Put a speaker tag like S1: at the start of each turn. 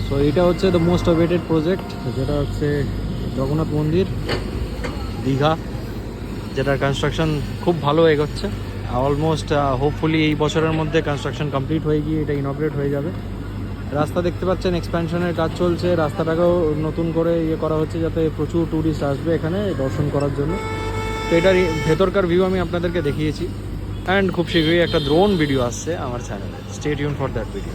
S1: So এটা হচ্ছে the most awaited project, যেটা হচ্ছে জগন্নাথ মন্দির দীঘা, যেটার কনস্ট্রাকশন খুব ভালো এগোচ্ছে। অলমোস্ট হোপফুলি এই বছরের মধ্যে কনস্ট্রাকশন কমপ্লিট হয়ে গিয়ে এটা ইনঅপারেট হয়ে যাবে। রাস্তা দেখতে পাচ্ছেন এক্সপ্যানশনের কাজ চলছে, রাস্তাটাকেও নতুন করে করা হচ্ছে যাতে প্রচুর ট্যুরিস্ট আসবে এখানে দর্শন করার জন্য। তো এটার ভেতরকার ভিউ আমি আপনাদেরকে দেখিয়েছি, অ্যান্ড খুব শীঘ্রই একটা ড্রোন ভিডিও আসছে আমার চ্যানেলে। Stay tune for that video.